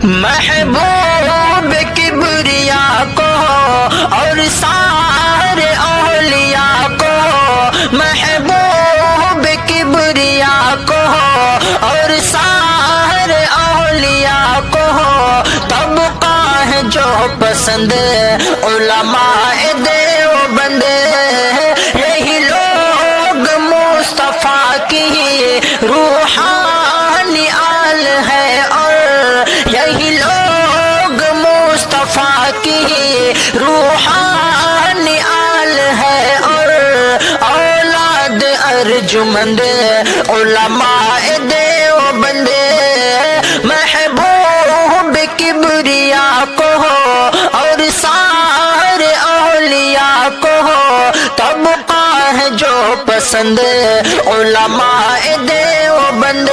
محبوب کبریا کو اور سارے اولیاء کو، محبوب کبریا کو اور سارے اولیاء کو، طبقہ ہے جو پسند علماء دیوبند، یہی لوگ مصطفیٰ کی روحانی آل ہے، اور یہی لوگ مصطفیٰ کی روحانی آل ہے، اور اولاد ارجمند علماء دیوبند، محبوب کبریا کو اور سارے اولیاء کو، طبقہ ہے جو پسند علماء دیوبند۔